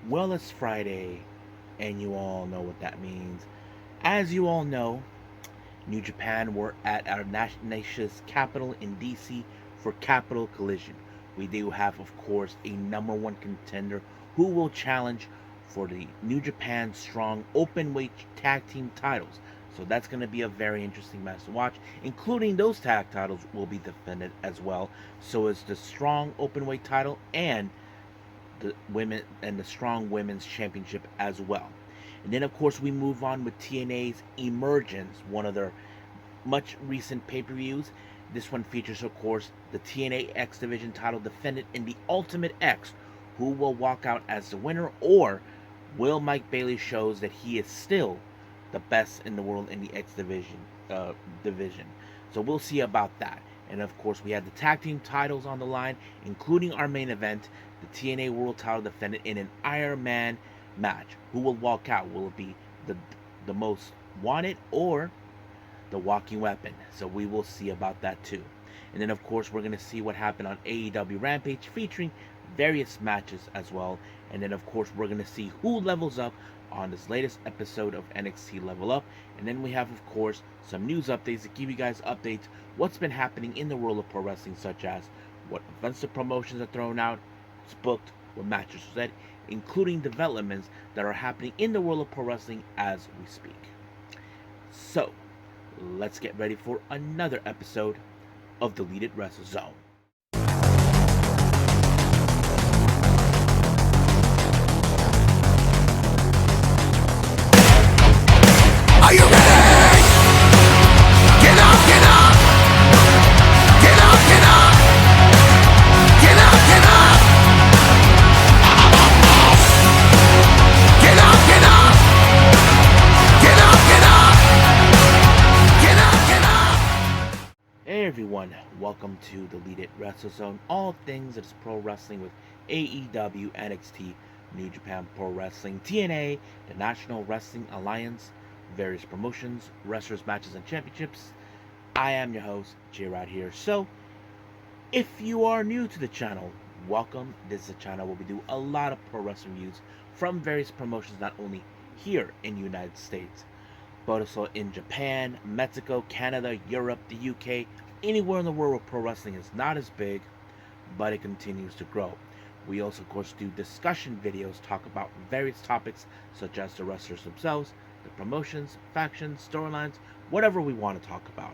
Well, it's Friday, and you all know what that means. As you all know, New Japan were at our nation's capital in DC for Capital Collision. We do have, of course, a number one contender who will challenge for the New Japan Strong Openweight Tag Team titles. So that's going to be a very interesting match to watch, including those tag titles will be defended as well. So is the Strong Openweight title and the women and the Strong Women's Championship as well. And then, of course, we move on with TNA's Emergence, one of their much recent pay-per-views. This one features, of course, the TNA X Division title defended in the Ultimate X, who will walk out as the winner, or will Mike Bailey shows that he is still the best in the world in the X division. So we'll see about that. And of course, we have the tag team titles on the line, including our main event, the TNA World Title defended in an Iron Man match. Who will walk out? Will it be the most wanted or the walking weapon? So we will see about that too. And then of course we're going to see what happened on AEW Rampage, featuring various matches as well. And then of course we're going to see who levels up on this latest episode of NXT Level Up. And then we have of course some news updates to give you guys updates what's been happening in the world of pro wrestling, such as what events the promotions are thrown out, it's booked, what matches are said, including developments that are happening in the world of pro wrestling as we speak. So let's get ready for another episode of Deleted Wrestle Zone. Are you ready? Get up, get up! Get up, get up! Get up, get up! Get up, get up! Get up, get up! Get up, get up! Hey everyone, welcome to Deleted Wrestle Zone. All things that is pro wrestling with AEW, NXT, New Japan Pro Wrestling, TNA, the National Wrestling Alliance, various promotions, wrestlers, matches, and championships. I am your host, J-Rod here. So, if you are new to the channel, welcome. This is a channel where we do a lot of pro wrestling reviews from various promotions, not only here in the United States, but also in Japan, Mexico, Canada, Europe, the UK, anywhere in the world where pro wrestling is not as big, but it continues to grow. We also, of course, do discussion videos, talk about various topics such as the wrestlers themselves, the promotions, factions, storylines, whatever we want to talk about.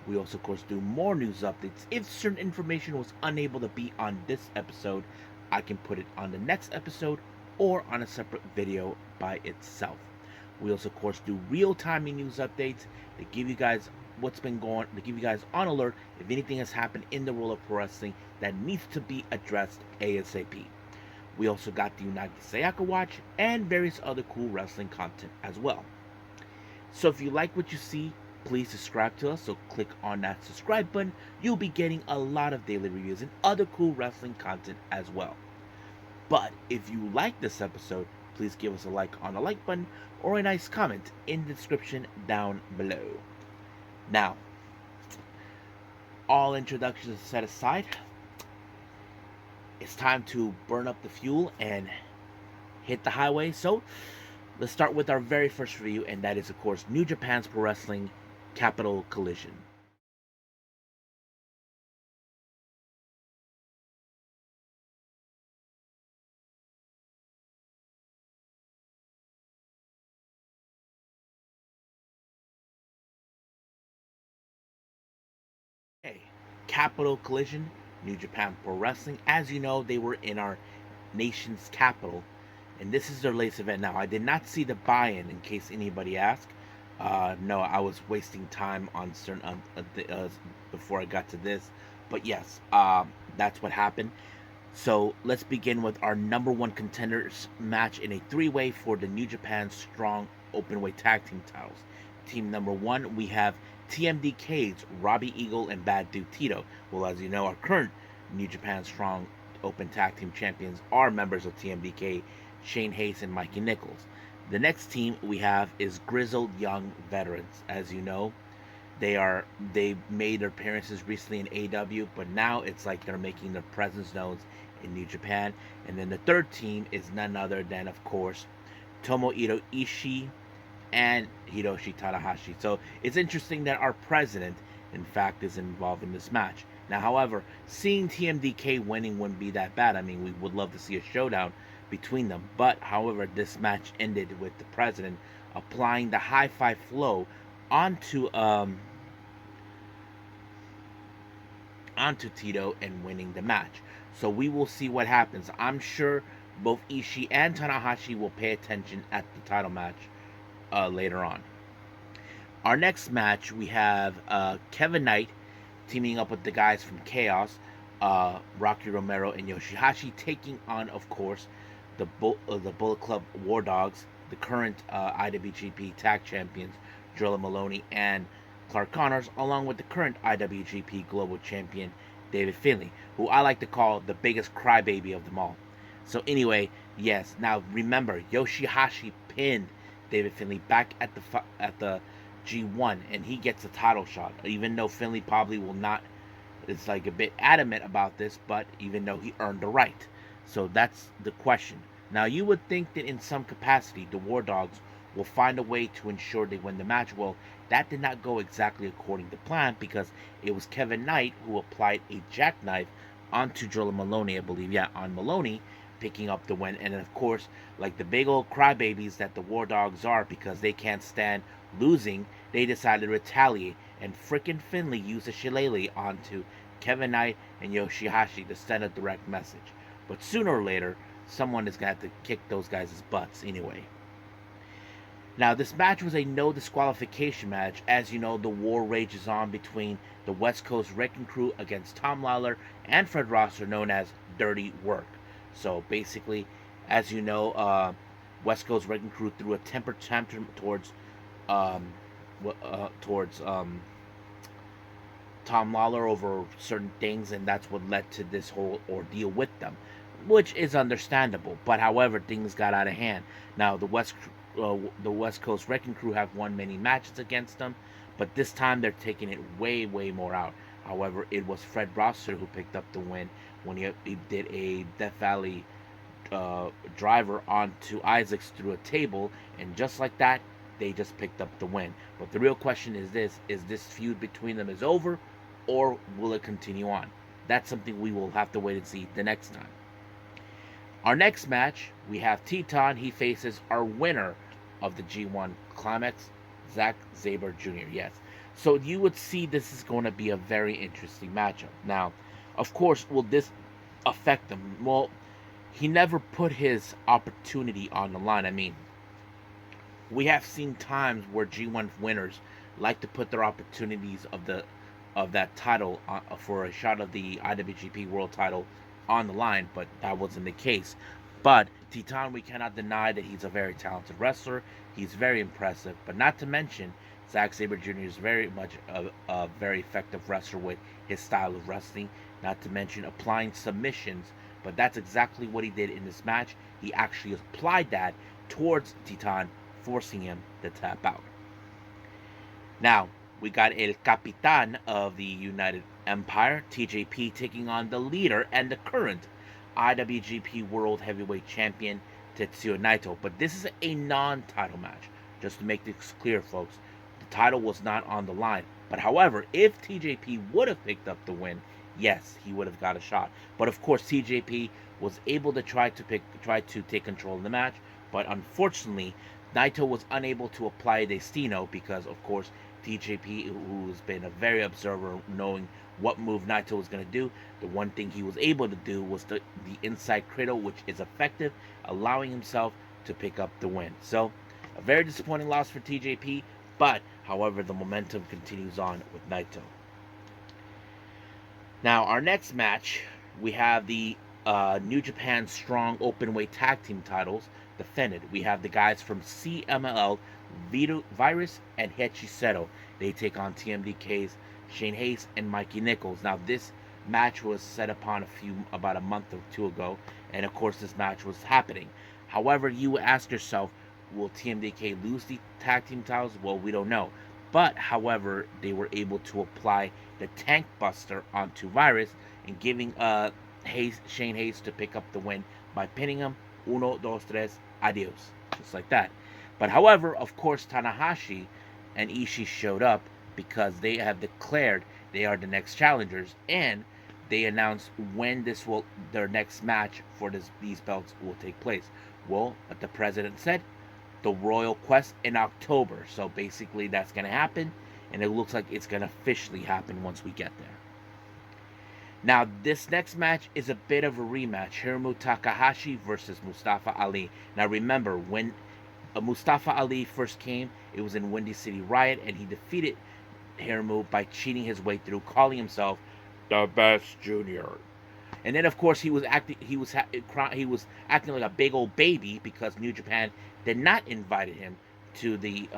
We also, of course, do more news updates. If certain information was unable to be on this episode, I can put it on the next episode or on a separate video by itself. We also, of course, do real-time news updates to give you guys what's been going, to give you guys on alert if anything has happened in the world of pro wrestling that needs to be addressed ASAP. We also got the Unagi Sayaka Watch and various other cool wrestling content as well. So if you like what you see, please subscribe to us. So click on that subscribe button. You'll be getting a lot of daily reviews and other cool wrestling content as well. But if you like this episode, please give us a like on the like button or a nice comment in the description down below. Now, all introductions set aside, it's time to burn up the fuel and hit the highway. So let's start with our very first review, and that is, of course, New Japan's Pro Wrestling Capital Collision. Okay, Capital Collision, New Japan Pro Wrestling. As you know, they were in our nation's capital, and this is their latest event. Now, I did not see the buy-in case anybody asked. No, I was wasting time on certain before I got to this, but yes, that's what happened. So let's begin with our number one contenders match in a three-way for the New Japan Strong Openweight Tag Team titles. Team number one, we have TMDK's Robbie Eagle and Bad Dude Tito. Well, as you know, our current New Japan Strong Open Tag Team champions are members of TMDK, Shane Hayes and Mikey Nichols. The next team we have is Grizzled Young Veterans. As you know, they made their appearances recently in AEW, but now it's like they're making their presence known in New Japan. And then the third team is none other than, of course, Tomohiro Ishii and Hiroshi Tanahashi. So it's interesting that our president, in fact, is involved in this match. Now, however, seeing TMDK winning wouldn't be that bad. I mean, we would love to see a showdown between them. But, however, this match ended with the president applying the high five flow onto onto Tito and winning the match. So we will see what happens. I'm sure both Ishii and Tanahashi will pay attention at the title match later on. Our next match, we have Kevin Knight teaming up with the guys from Chaos, Rocky Romero and Yoshihashi, taking on, of course, the Bullet Club War Dogs, the current IWGP Tag Champions, Joel Maloney and Clark Connors, along with the current IWGP Global Champion, David Finlay, who I like to call the biggest crybaby of them all. So anyway, yes. Now remember, Yoshihashi pinned David Finlay back at the G1, and he gets a title shot. Even though Finlay probably will not, it's like a bit adamant about this, but even though he earned the right. So that's the question. Now you would think that in some capacity the War Dogs will find a way to ensure they win the match. Well, that did not go exactly according to plan, because it was Kevin Knight who applied a jackknife onto Joel Maloney, I believe, on Maloney, picking up the win. And of course, like the big old crybabies that the War Dogs are, because they can't stand losing, they decided to retaliate, and frickin' Finlay used a shillelagh onto Kevin Knight and Yoshihashi to send a direct message. But sooner or later, someone is going to have to kick those guys' butts anyway. Now, this match was a no disqualification match. As you know, the war rages on between the West Coast Wrecking Crew against Tom Lawler and Fred Rosser, known as Dirty Work. So basically, as you know, West Coast Wrecking Crew threw a temper tantrum towards Tom Lawler over certain things, and that's what led to this whole ordeal with them, which is understandable. But however, things got out of hand. Now the West Coast Wrecking Crew have won many matches against them, but this time they're taking it way, way more out. However, it was Fred Rosser who picked up the win when he did a Death Valley driver onto Isaacs through a table, and just like that, they just picked up the win. But the real question is this: is this feud between them is over, or will it continue on? That's something we will have to wait and see the next time. Our next match, we have Teton. He faces our winner of the G1 Climax, Zack Sabre Jr. Yes. So you would see this is going to be a very interesting matchup. Now, of course, will this affect him? Well, he never put his opportunity on the line. I mean, we have seen times where G1 winners like to put their opportunities of that title for a shot of the IWGP World Title on the line, but that wasn't the case. But Teton, we cannot deny that he's a very talented wrestler. He's very impressive, but not to mention, Zack Sabre Jr. is very much a very effective wrestler with his style of wrestling, not to mention applying submissions. But that's exactly what he did in this match. He actually applied that towards Teton, forcing him to tap out. Now, we got El Capitan of the United Empire, TJP, taking on the leader and the current IWGP World Heavyweight Champion, Tetsuya Naito. But this is a non-title match. Just to make this clear, folks, the title was not on the line. But however, if TJP would have picked up the win, yes, he would have got a shot. But of course, TJP was able to try to take control of the match. But unfortunately, Naito was unable to apply Destino because, of course, TJP, who's been a very observer, knowing what move Naito was going to do, the one thing he was able to do was the inside cradle, which is effective, allowing himself to pick up the win. So, a very disappointing loss for TJP, but, however, the momentum continues on with Naito. Now, our next match, we have the New Japan Strong Openweight Tag Team titles defended. We have the guys from CMLL, Virus and Hechiseto. They take on TMDK's Shane Hayes and Mikey Nichols. Now, this match was set upon about a month or two ago, and of course, this match was happening. However, you ask yourself, will TMDK lose the tag team titles? Well, we don't know. But, however, they were able to apply the Tank Buster onto Virus and giving Shane Hayes to pick up the win by pinning him. Uno, dos, tres, adios. Just like that. But however, of course, Tanahashi and Ishii showed up because they have declared they are the next challengers, and they announced when their next match for these belts will take place. Well, what the president said, the Royal Quest in October. So basically, that's going to happen, and it looks like it's going to officially happen once we get there. Now, this next match is a bit of a rematch. Hiromu Takahashi versus Mustafa Ali. Now, remember, when Mustafa Ali first came, it was in Windy City Riot, and he defeated Hiromu by cheating his way through, calling himself the best junior. And then, of course, he was acting like a big old baby because New Japan did not invite him to the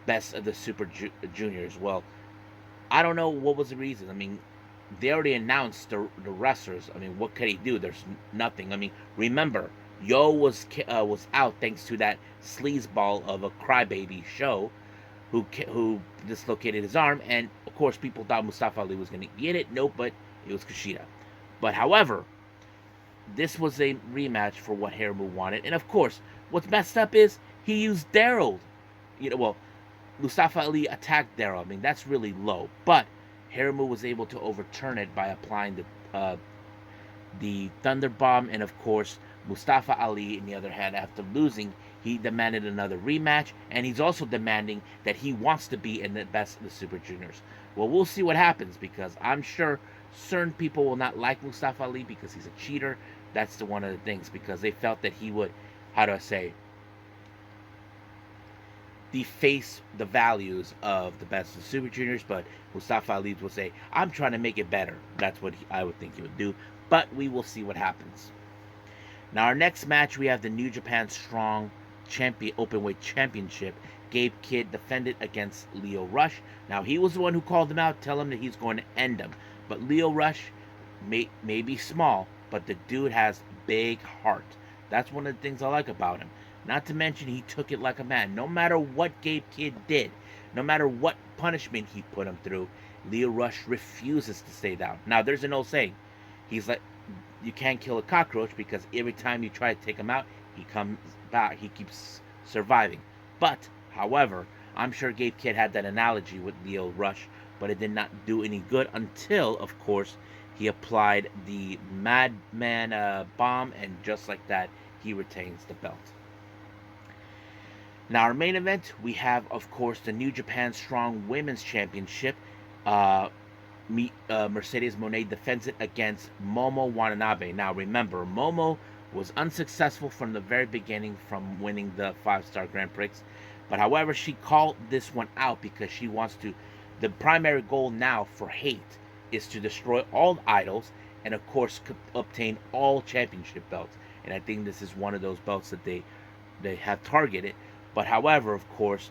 best of the Super Juniors. Well, I don't know what was the reason. I mean, they already announced the wrestlers. I mean, what could he do? There's nothing. I mean, remember, Yo was out thanks to that sleazeball of a crybaby show who dislocated his arm, and of course people thought Mustafa Ali was going to get it. Nope, but it was Kushida. But however, this was a rematch for what Hiromu wanted, and of course, what's messed up is he used Daryl. Well, Mustafa Ali attacked Daryl. I mean, that's really low, but Hiromu was able to overturn it by applying the Thunder Bomb, and of course, Mustafa Ali, on the other hand, after losing, he demanded another rematch, and he's also demanding that he wants to be in the best of the Super Juniors. Well, we'll see what happens, because I'm sure certain people will not like Mustafa Ali because he's a cheater. That's one of the things, because they felt that he would, how do I say, deface the values of the best of the Super Juniors, but Mustafa Ali will say, I'm trying to make it better. That's what I would think he would do, but we will see what happens. Now, our next match, we have the New Japan Strong Openweight Championship. Gabe Kidd defended against Leo Rush. Now, he was the one who called him out, tell him that he's going to end him. But Leo Rush may be small, but the dude has big heart. That's one of the things I like about him. Not to mention, he took it like a man. No matter what Gabe Kidd did, no matter what punishment he put him through, Leo Rush refuses to stay down. Now, there's an old saying. He's like, you can't kill a cockroach, because every time you try to take him out, he comes back. He keeps surviving. But, however, I'm sure Gabe Kidd had that analogy with Leo Rush, but it did not do any good until, of course, he applied the Madman bomb, and just like that, he retains the belt. Now, our main event, we have, of course, the New Japan Strong Women's Championship. Mercedes Moné defends it against Momo Watanabe. Now, remember, Momo was unsuccessful from the very beginning from winning the 5-star Grand Prix. But however, she called this one out because she wants to. The primary goal now for Hate is to destroy all idols and, of course, obtain all championship belts. And I think this is one of those belts that they have targeted. But however, of course,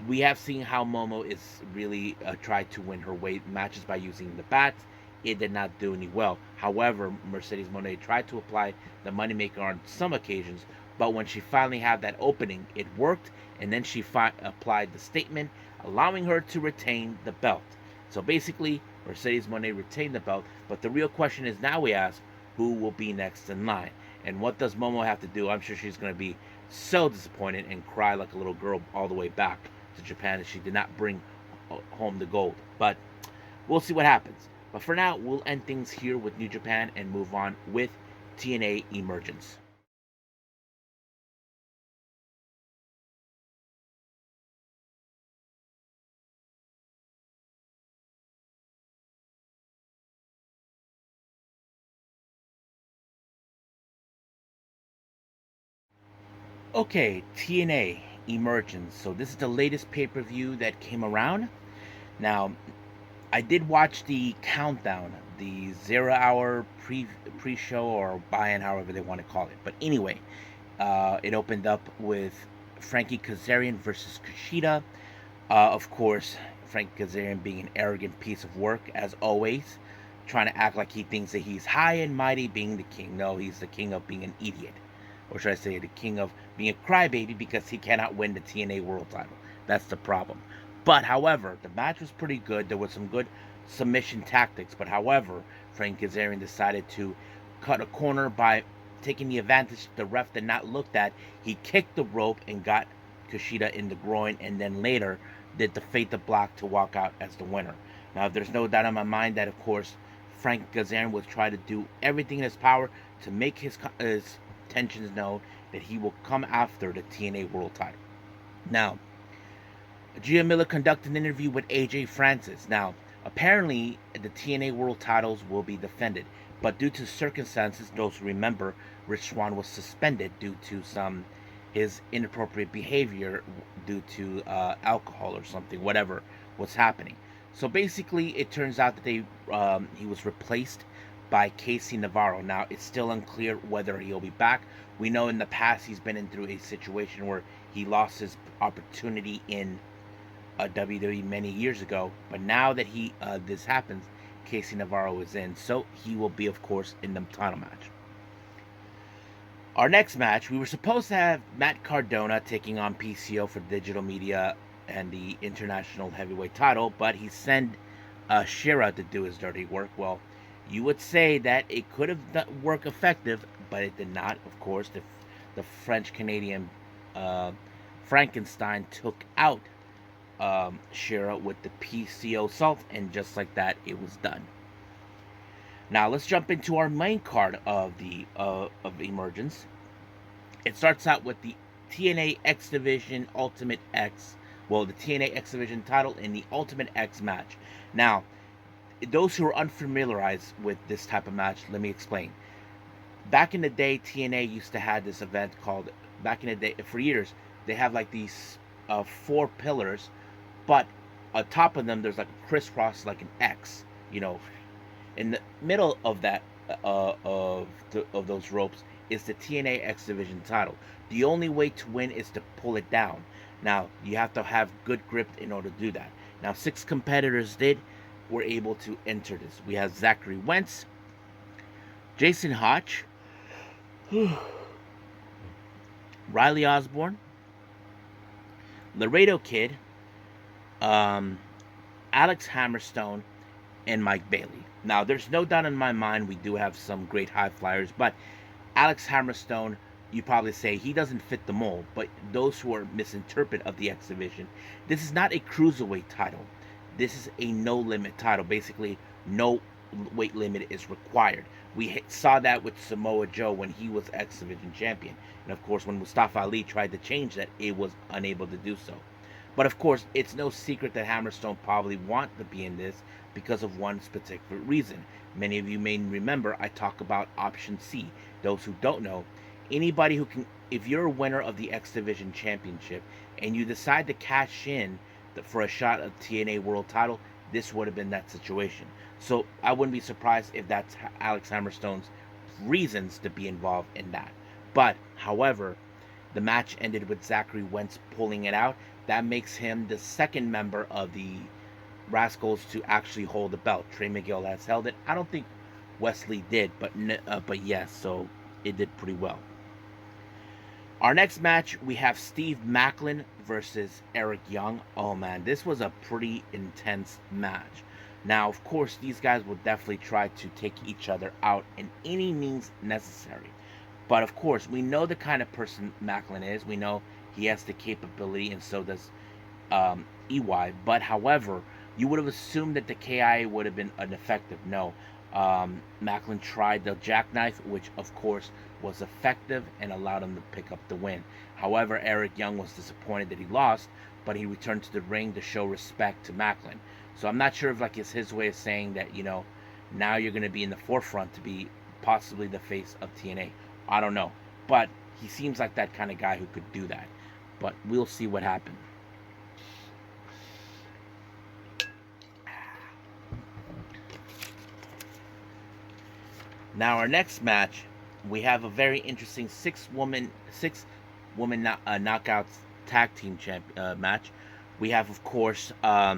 we have seen how Momo is really tried to win her weight matches by using the bats. It did not do any well. However, Mercedes Moné tried to apply the moneymaker on some occasions, but when she finally had that opening, it worked, and then she applied the statement, allowing her to retain the belt. So basically, Mercedes Moné retained the belt, but the real question is now we ask, who will be next in line? And what does Momo have to do? I'm sure she's going to be so disappointed and cry like a little girl all the way back to Japan as she did not bring home the gold. But we'll see what happens. But for now, we'll end things here with New Japan and move on with TNA Emergence. Okay, TNA Emergence. So this is the latest pay-per-view that came around. Now, I did watch the countdown, the 0 hour pre-show or buy-in, however they want to call it. But anyway, it opened up with Frankie Kazarian versus Kushida. Of course, Frankie Kazarian being an arrogant piece of work, as always, trying to act like he thinks that he's high and mighty being the king. No, he's the king of being an idiot. Or should I say the king of being a crybaby because he cannot win the TNA World title. That's the problem. But, however, the match was pretty good. There was some good submission tactics. But however, Frank Kazarian decided to cut a corner by taking the advantage the ref did not look at. He kicked the rope and got Kushida in the groin, and then later did the fatal block to walk out as the winner. Now, there's no doubt in my mind that, of course, Frank Kazarian will try to do everything in his power to make his intentions known that he will come after the TNA World Title. Now, Gia Miller conducted an interview with AJ Francis. Now, apparently, the TNA World Titles will be defended, but due to circumstances, those who remember, Rich Swann was suspended due to his inappropriate behavior due to alcohol or something, whatever was happening. So basically, it turns out that he was replaced by Casey Navarro. Now, it's still unclear whether he'll be back. We know in the past he's been through a situation where he lost his opportunity in WWE many years ago, but now that this happens, Casey Navarro is in, so he will be, of course, in the title match. Our next match, we were supposed to have Matt Cardona taking on PCO for digital media and the international heavyweight title, but he sent Shira to do his dirty work. Well, you would say that it could have worked effective, but it did not. Of course, the French-Canadian Frankenstein took out Shira with the PCO salt, and just like that, it was done. Now let's jump into our main card of the Emergence. It starts out with the TNA X Division Ultimate X, the TNA X Division title in the Ultimate X match. Now, those who are unfamiliarized with this type of match, let me explain. Back in the day, TNA used to have this event called, back in the day, for years, they have like these 4 pillars, but on top of them, there's like a crisscross, like an X, in the middle of that of those ropes is the TNA X Division title. The only way to win is to pull it down. Now, you have to have good grip in order to do that. Now, 6 competitors were able to enter this. We have Zachary Wentz, Jason Hotch, Riley Osborne, Laredo Kid, Alex Hammerstone, and Mike Bailey. Now, there's no doubt in my mind we do have some great high flyers, but Alex Hammerstone, you probably say he doesn't fit the mold, but those who are misinterpret of the X Division, this is not a cruiserweight title. This is a no-limit title. Basically, no weight limit is required. We saw that with Samoa Joe when he was X Division champion. And of course, when Mustafa Ali tried to change that, it was unable to do so. But of course, it's no secret that Hammerstone probably want to be in this because of one particular reason. Many of you may remember I talk about Option C. Those who don't know, anybody who can, if you're a winner of the X Division Championship and you decide to cash in for a shot at TNA World Title, this would have been that situation. So I wouldn't be surprised if that's Alex Hammerstone's reasons to be involved in that. But, however, the match ended with Zachary Wentz pulling it out. That makes him the second member of the Rascals to actually hold the belt. Trey Miguel has held it. I don't think Wesley did, but yes, so it did pretty well. Our next match, we have Steve Maclin versus Eric Young. Oh man, this was a pretty intense match. Now, of course, these guys will definitely try to take each other out in any means necessary. But of course, we know the kind of person Maclin is. We know he has the capability, and so does EY. But however, you would have assumed that the KI would have been ineffective. No. Maclin tried the jackknife, which of course was effective and allowed him to pick up the win. However, Eric Young was disappointed that he lost, but he returned to the ring to show respect to Maclin. So I'm not sure if it's his way of saying that, now you're going to be in the forefront to be possibly the face of TNA. I don't know. But he seems like that kind of guy who could do that. But we'll see what happens. Now our next match, we have a very interesting six-woman knockouts tag team match. We have, of course, our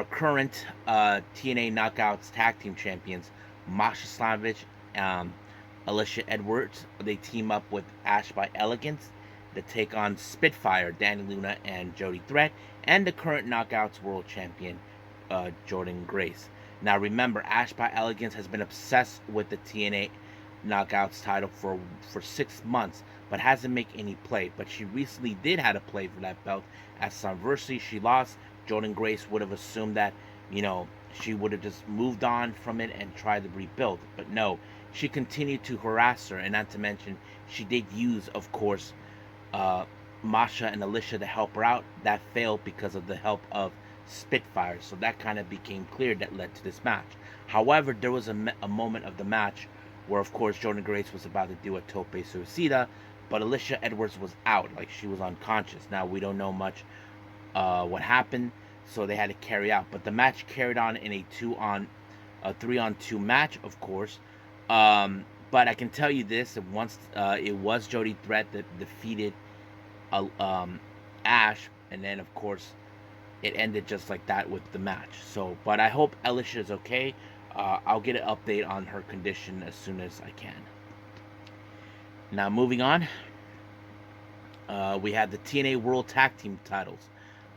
current TNA knockouts tag team champions, Masha Slamovich, Alicia Edwards. They team up with Ash by Elegance to take on Spitfire, Danny Luna, and Jody Threat, and the current knockouts world champion, Jordan Grace. Now remember, Ash by Elegance has been obsessed with the TNA Knockouts title for 6 months, but hasn't made any play. But she recently did have a play for that belt at Slammiversary. She lost. Jordan Grace would have assumed that, she would have just moved on from it and tried to rebuild. But no, she continued to harass her, and not to mention, she did use, of course, uh, Masha and Alicia to help her out. That failed because of the help of Spitfire. So that kind of became clear that led to this match. However, there was a moment of the match where, of course, Jordan Grace was about to do a tope suicida, but Alicia Edwards was out, like she was unconscious. Now we don't know much what happened, so they had to carry out. But the match carried on in a 3-on-2 match, of course. But I can tell you this: that once it was Jody Threat that defeated Ash, and then of course it ended just like that with the match. So, but I hope Alicia is okay. I'll get an update on her condition as soon as I can. Now, moving on, we have the TNA World Tag Team titles.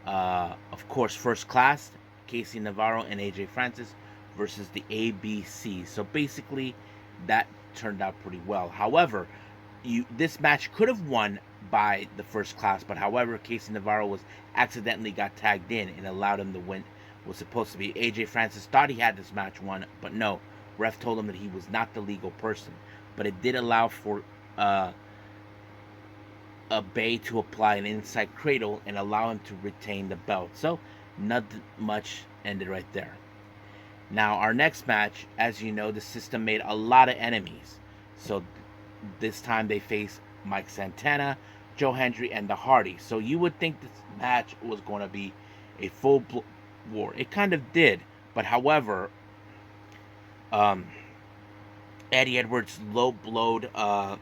Of course, First Class, Casey Navarro and AJ Francis versus the ABC. So basically, that turned out pretty well. However, this match could have won by the First Class, but however, Casey Navarro was accidentally got tagged in and allowed him to win. Was supposed to be AJ Francis thought he had this match won, but no. Ref told him that he was not the legal person, but it did allow for a Bay to apply an inside cradle and allow him to retain the belt. So not much ended right there. Now our next match, as you know, the system made a lot of enemies. So this time they face Mike Santana, Joe Hendry, and the Hardys. So you would think this match was going to be a full war. It kind of did, but however, Eddie Edwards low-blowed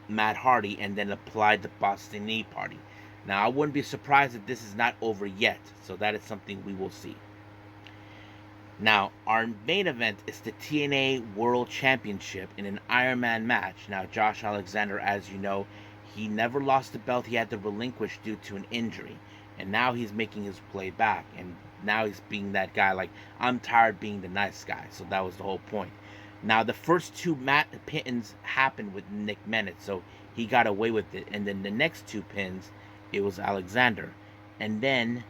Matt Hardy and then applied the Boston Knee Party. Now I wouldn't be surprised if this is not over yet, so that is something we will see. Now, our main event is the TNA World Championship in an Iron Man match. Now, Josh Alexander, as you know, he never lost the belt. He had to relinquish due to an injury. And now he's making his play back. And now he's being that guy, like, I'm tired being the nice guy. So that was the whole point. Now, the first two pins happened with Nick Menet, so he got away with it. And then the next two pins, it was Alexander. And then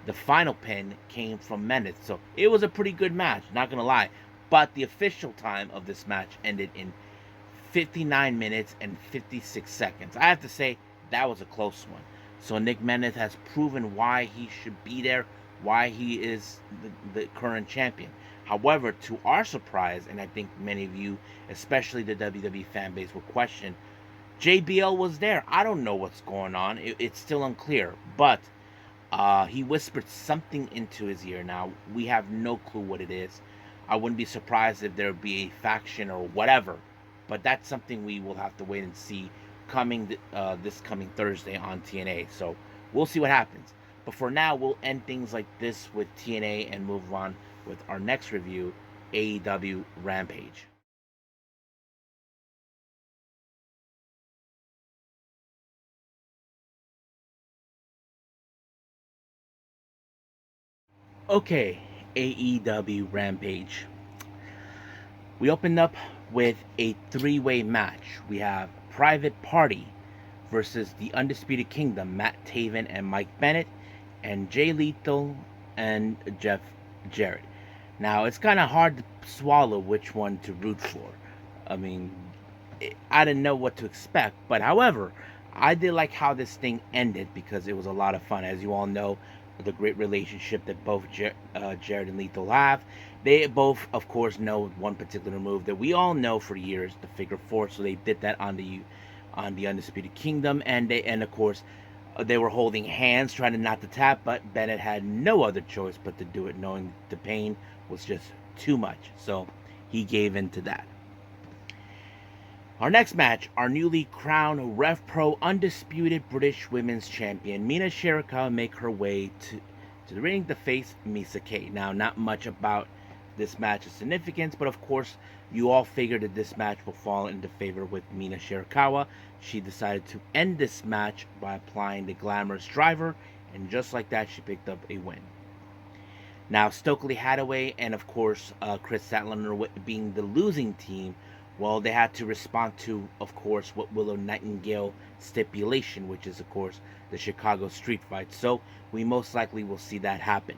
the final pin came from Menet. So it was a pretty good match, not going to lie. But the official time of this match ended in 59 minutes and 56 seconds. I have to say, that was a close one. So Nick Menet has proven why he should be there, why he is the current champion. However, to our surprise, and I think many of you, especially the WWE fan base, will question, JBL was there. I don't know what's going on. It's still unclear. But he whispered something into his ear. Now, we have no clue what it is. I wouldn't be surprised if there would be a faction or whatever. But that's something we will have to wait and see coming this coming Thursday on TNA. So we'll see what happens. But for now, we'll end things like this with TNA and move on with our next review, AEW Rampage. Okay, AEW Rampage. We opened up with a three-way match. We have Private Party versus the Undisputed Kingdom, Matt Taven and Mike Bennett, and Jay Lethal and Jeff Jarrett. Now, it's kind of hard to swallow which one to root for. I mean, I didn't know what to expect, but however, I did like how this thing ended because it was a lot of fun. As you all know, the great relationship that both Jarrett and Lethal have. They both, of course, know one particular move that we all know for years, the figure four. So they did that on the Undisputed Kingdom, and of course, they were holding hands, trying to not to tap, but Bennett had no other choice but to do it, knowing the pain was just too much. So he gave in to that. Our next match, our newly crowned Rev Pro Undisputed British Women's Champion, Mina Shitakawa, make her way to the ring to face Misa K. Now, not much about this match's significance, but of course, you all figured that this match will fall into favor with Mina Shitakawa. She decided to end this match by applying the glamorous driver, and just like that, she picked up a win. Now, Stokely Hathaway and, of course, Chris Statlander being the losing team, well, they had to respond to, of course, what Willow Nightingale stipulation, which is, of course, the Chicago street fight. So we most likely will see that happen.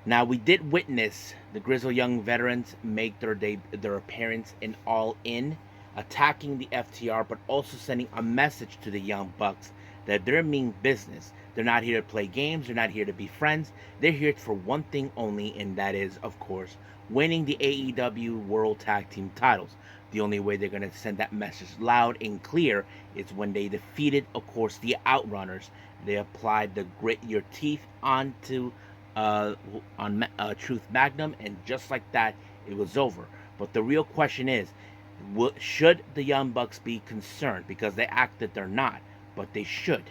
Now, we did witness the Grizzled Young Veterans make their appearance in All In, attacking the FTR, but also sending a message to the Young Bucks that they're mean business. They're not here to play games. They're not here to be friends. They're here for one thing only, and that is, of course, winning the AEW World Tag Team titles. The only way they're going to send that message loud and clear is when they defeated, of course, the Outrunners. They applied the grit your teeth onto Truth Magnum, and just like that, it was over. But the real question is, should the Young Bucks be concerned? Because they act that they're not, but they should.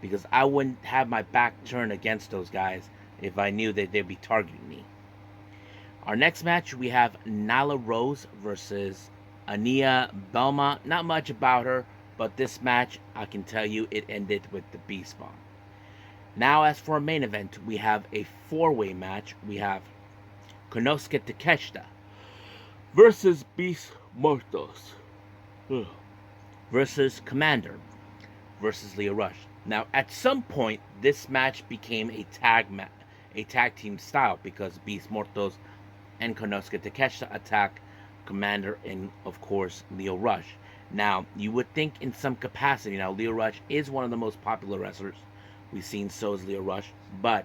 Because I wouldn't have my back turned against those guys if I knew that they'd be targeting me. Our next match, we have Nyla Rose versus Ania Belma. Not much about her, but this match, I can tell you, it ended with the Beast Bomb. Now, as for our main event, we have a four-way match. We have Konosuke Takeshita versus Beast Mortos versus Commander versus Lio Rush. Now, at some point, this match became a tag team style because Beast Mortos and Konosuke Takeshita attack Commander and, of course, Lio Rush. Now, you would think in some capacity, now Lio Rush is one of the most popular wrestlers we've seen, so is Lio Rush, but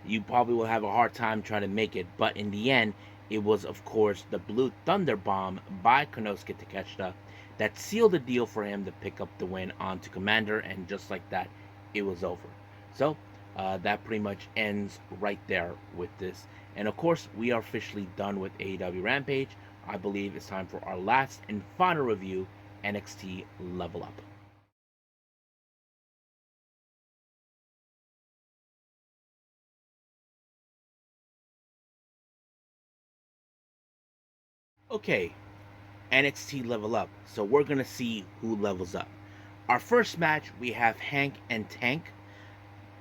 you probably will have a hard time trying to make it. But in the end, it was, of course, the Blue Thunder Bomb by Konosuke Takeshita that sealed the deal for him to pick up the win onto Commander, and just like that, it was over. So, that pretty much ends right there with this. And of course, we are officially done with AEW Rampage. I believe it's time for our last and final review, NXT Level Up. Okay, NXT Level Up. So we're going to see who levels up. Our first match, we have Hank and Tank.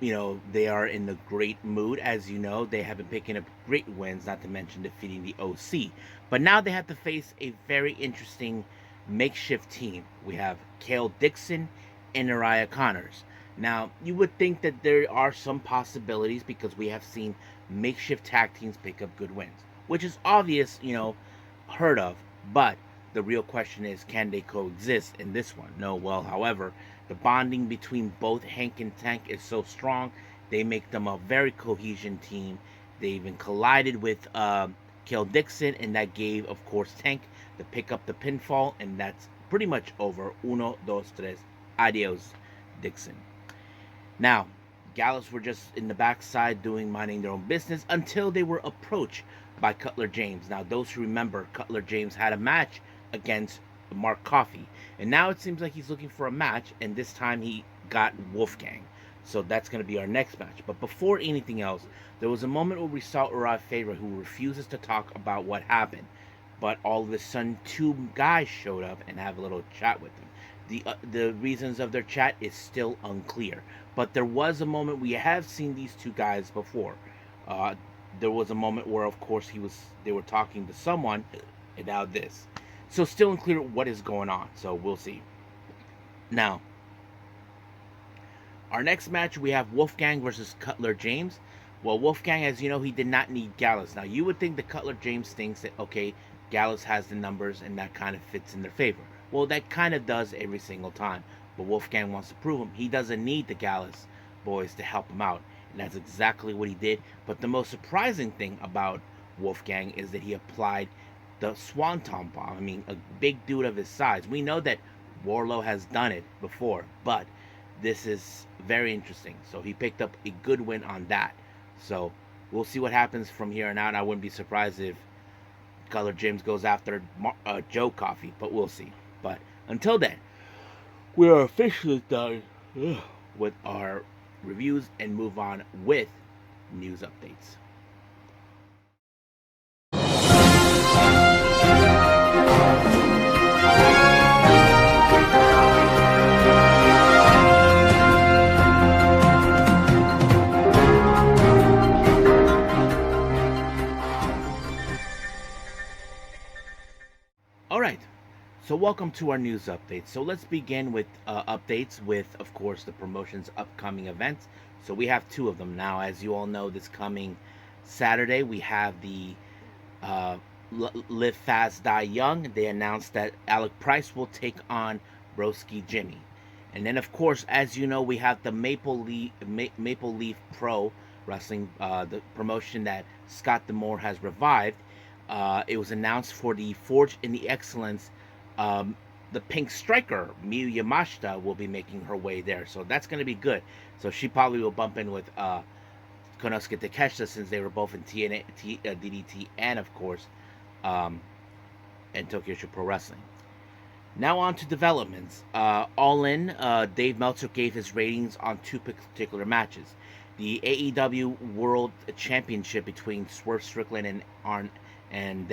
You know, they are in a great mood. As you know, they have been picking up great wins, not to mention defeating the OC. But now they have to face a very interesting makeshift team. We have Kale Dixon and Uriah Connors. Now, you would think that there are some possibilities because we have seen makeshift tag teams pick up good wins, which is obvious, heard of, but the real question is, can they coexist in this one? No. Well, however, the bonding between both Hank and Tank is so strong, they make them a very cohesion team. They even collided with Kale Dixon, and that gave, of course, Tank to pick up the pinfall, and that's pretty much over. Uno, dos, tres, adios, Dixon. Now, Gallus were just in the backside minding their own business until they were approached by Cutler James. Now, those who remember, Cutler James had a match against Mark Coffey, and now it seems like he's looking for a match, and this time he got Wolfgang. So that's going to be our next match. But before anything else, there was a moment where we saw Uriah Faber, who refuses to talk about what happened, but all of a sudden two guys showed up and have a little chat with him. The reasons of their chat is still unclear, but there was a moment, we have seen these two guys before. There was a moment where, of course, they were talking to someone, and now this. So still unclear what is going on, so we'll see. Now, our next match, we have Wolfgang versus Cutler James. Well, Wolfgang, as you know, he did not need Gallus. Now, you would think that Cutler James thinks that, okay, Gallus has the numbers, and that kind of fits in their favor. Well, that kind of does every single time. But Wolfgang wants to prove him. He doesn't need the Gallus boys to help him out. And that's exactly what he did. But the most surprising thing about Wolfgang is that he applied the Swanton Bomb. I mean, a big dude of his size. We know that Wardlow has done it before, but this is very interesting. So he picked up a good win on that. So we'll see what happens from here on out. I wouldn't be surprised if Cutler James goes after Joe Coffey, but we'll see. But until then, we are officially done with our reviews and move on with news updates. welcome to our news update. So let's begin with updates with, of course, the promotion's upcoming events. So we have two of them now. As you all know, this coming Saturday, we have the uh, Live Fast, Die Young. They announced that Alec Price will take on Broski Jimmy. And then, of course, as you know, we have the Maple Leaf Pro Wrestling, the promotion that Scott D'Amore has revived. It was announced for the Forge in the Excellence. The Pink Striker, Miyu Yamashita, will be making her way there. So that's going to be good. So she probably will bump in with Konosuke Takeshita, since they were both in TNA, DDT, and, of course, in Tokyo Pro Wrestling. Now on to developments. All in, Dave Meltzer gave his ratings on two particular matches. The AEW World Championship between Swerve Strickland and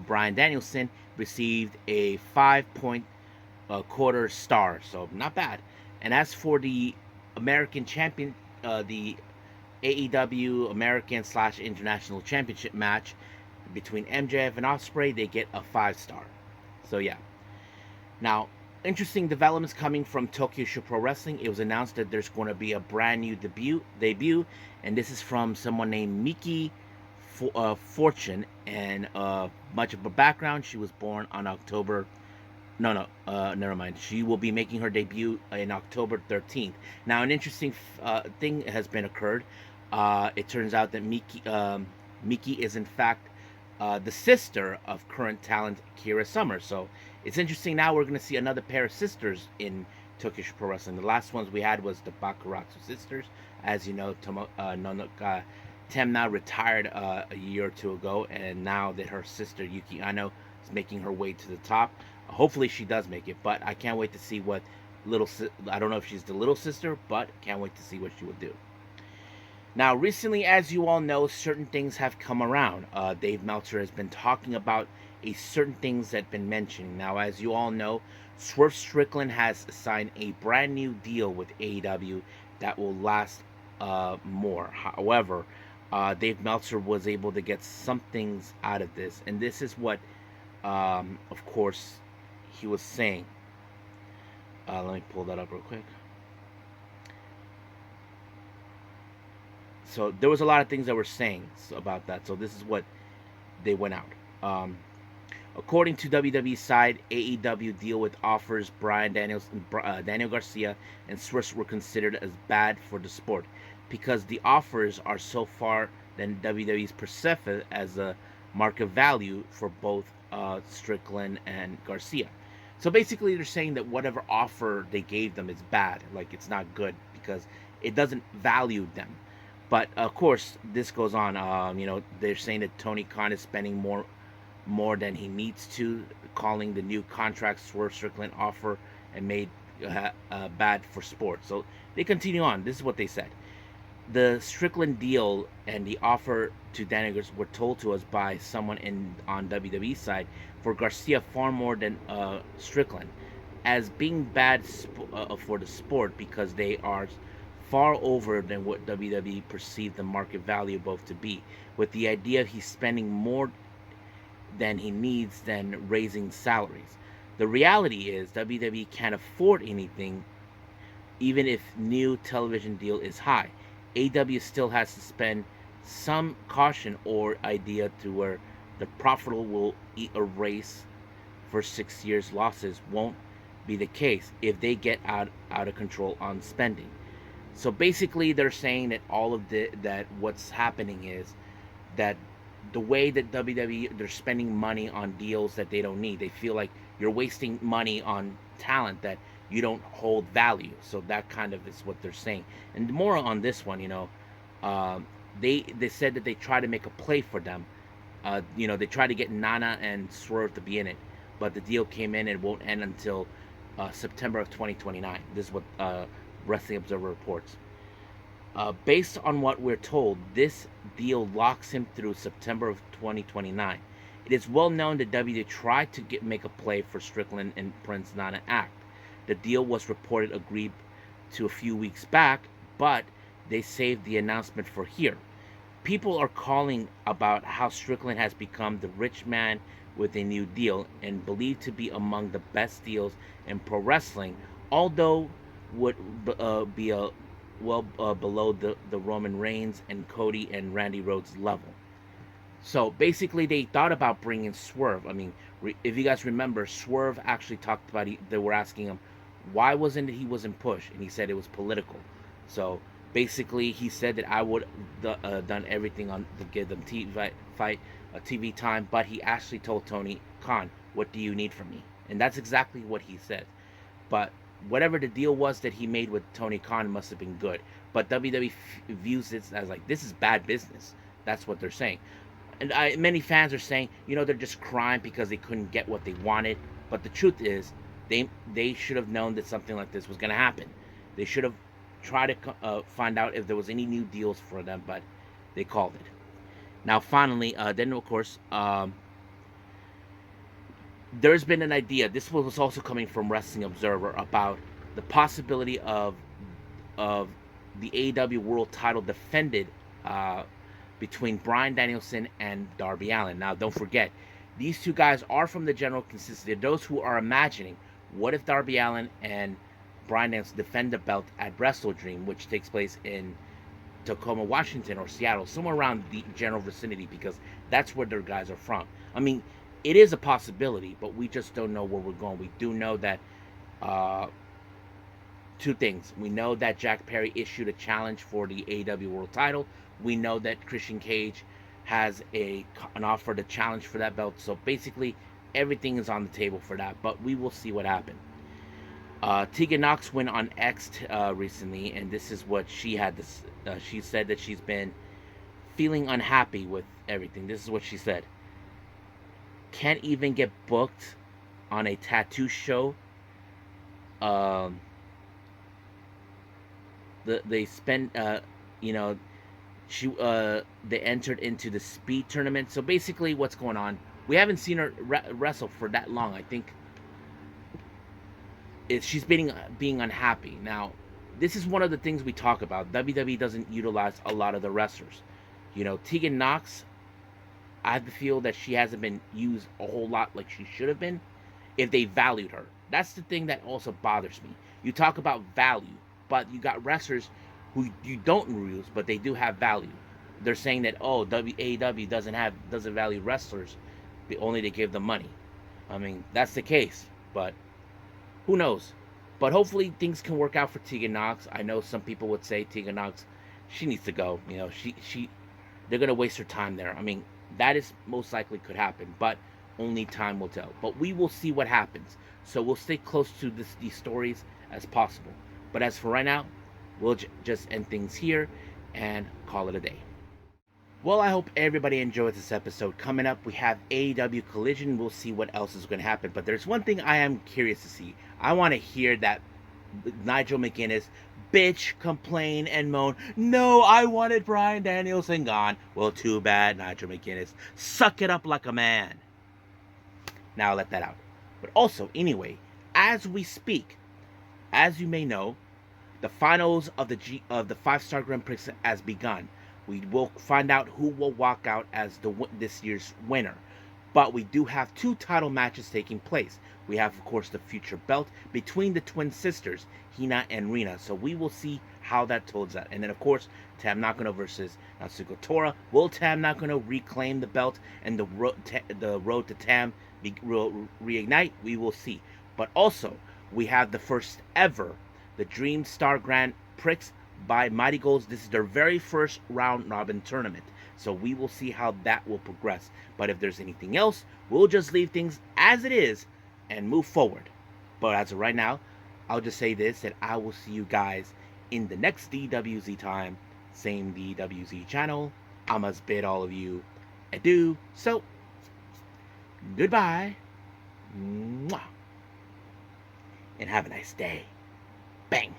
Bryan Danielson received a 5.25 star, so not bad. And as for the American Champion, the AEW American / International Championship match between MJF and Ospreay, they get a 5-star. So yeah. Now, interesting developments coming from Tokyo Pro Wrestling. It was announced that there's going to be a brand new debut, and this is from someone named Miki Fortune. And much of her background: she was born on October. Never mind. She will be making her debut in October 13th. Now, an interesting thing has been occurred. It turns out that Miki is in fact the sister of current talent Kira Summers. So it's interesting. Now we're going to see another pair of sisters in Tokyo Pro Wrestling. The last ones we had was the Bakuratsu sisters. As you know, Temna retired a year or two ago, and now that her sister Yuki Ano is making her way to the top. Hopefully she does make it, but I can't wait to see what I don't know if she's the little sister, but can't wait to see what she will do. Now, recently, as you all know, certain things have come around. Dave Meltzer has been talking about certain things that have been mentioned. Now, as you all know, Swerve Strickland has signed a brand new deal with AEW that will last more. However, Dave Meltzer was able to get some things out of this, and this is what, of course, he was saying. Let me pull that up real quick. So there was a lot of things that were saying about that. So this is what they went out. According to WWE side, AEW deal with offers Daniel Garcia and Swerve were considered as bad for the sport because the offers are so far than WWE's perceived as a market value for both Strickland and Garcia. So basically, they're saying that whatever offer they gave them is bad, like it's not good because it doesn't value them. But of course, this goes on. They're saying that Tony Khan is spending more than he needs to, calling the new contract Swerve Strickland offer and made bad for sports. So they continue on. This is what they said. The Strickland deal and the offer to Daniel were told to us by someone on WWE side for Garcia far more than Strickland, as being bad for the sport because they are far over than what WWE perceived the market value of both to be, with the idea of he's spending more than he needs than raising salaries. The reality is WWE can't afford anything, even if new television deal is high. AW still has to spend some caution or idea to where the profitable will eat a race for 6 years losses won't be the case if they get out of control on spending. So basically, they're saying that that what's happening is that the way that WWE, they're spending money on deals that they don't need. They feel like you're wasting money on talent that you don't hold value. So that kind of is what they're saying. And more on this one, they said that they try to make a play for them. They try to get Nana and Swerve to be in it, but the deal came in and won't end until September of 2029. This is what Wrestling Observer reports. Based on what we're told, this deal locks him through September of 2029. It is well known that WWE tried to make a play for Strickland and Prince Nana act. The deal was reported agreed to a few weeks back, but they saved the announcement for here. People are calling about how Strickland has become the rich man with a new deal and believed to be among the best deals in pro wrestling, although would be below the Roman Reigns and Cody and Randy Rhodes level. So basically, they thought about bringing Swerve. I mean, if you guys remember, Swerve actually talked about. They were asking him, why wasn't pushed, and he said it was political. So basically, he said that I would done everything on to give them TV time, but he actually told Tony Khan, "What do you need from me?" And that's exactly what he said. But whatever the deal was that he made with Tony Khan must have been good. But WWE views this as like this is bad business. That's what they're saying. And many fans are saying, they're just crying because they couldn't get what they wanted. But the truth is, they should have known that something like this was going to happen. They should have tried to find out if there was any new deals for them, but they called it. Now, finally, then of course, there's been an idea. This was also coming from Wrestling Observer about the possibility of the AEW World Title defended between Bryan Danielson and Darby Allin. Now, don't forget, these two guys are from the general consistency. Those who are imagining, what if Darby Allin and Bryan Danielson defend the belt at Wrestle Dream, which takes place in Tacoma, Washington, or Seattle, somewhere around the general vicinity, because that's where their guys are from. I mean, it is a possibility, but we just don't know where we're going. We do know that two things. We know that Jack Perry issued a challenge for the AEW World Title. We know that Christian Cage has an offer to challenge for that belt. So basically, everything is on the table for that. But we will see what happens. Tegan Box went on X recently, and this is what she had. She said that she's been feeling unhappy with everything. This is what she said. Can't even get booked on a tattoo show. They spent, they entered into the speed tournament. So basically, what's going on? We haven't seen her wrestle for that long. I think she's being unhappy. Now, this is one of the things we talk about. WWE doesn't utilize a lot of the wrestlers. Tegan Box, I have the feel that she hasn't been used a whole lot like she should have been if they valued her. That's the thing that also bothers me. You talk about value, but you got wrestlers who you don't use, but they do have value. They're saying that, AEW doesn't value wrestlers, only they give them money. I mean, that's the case, but who knows? But hopefully things can work out for Tegan Box. I know some people would say Tegan Box, she needs to go. They're gonna waste her time there. I mean, that is most likely could happen, but only time will tell. But we will see what happens. So we'll stay close to these stories as possible. But as for right now, we'll just end things here and call it a day. Well, I hope everybody enjoyed this episode. Coming up, we have AEW Collision. We'll see what else is going to happen. But there's one thing I am curious to see. I want to hear that Nigel McGuinness bitch, complain, and moan, "No, I wanted Bryan Danielson gone." Well, too bad, Nigel McGuinness. Suck it up like a man. Now I'll let that out. But also, anyway, as we speak, as you may know, the finals of the 5-Star Grand Prix has begun. We will find out who will walk out as this year's winner. But we do have 2 title matches taking place. We have, of course, the future belt between the twin sisters, Hina and Rina. So we will see how that turns out. And then, of course, Tam Nakano versus Natsuko Tora. Will Tam Nakano reclaim the belt and the road to Tam reignite? We will see. But also, we have the first ever, the Dream Star Grand Prix by Mighty Goals. This is their very first round robin tournament. So we will see how that will progress. But if there's anything else, we'll just leave things as it is and move forward. But as of right now, I'll just say this, that I will see you guys in the next DWZ time. Same DWZ channel. I must bid all of you adieu. So, goodbye. Mwah. And have a nice day. Bang.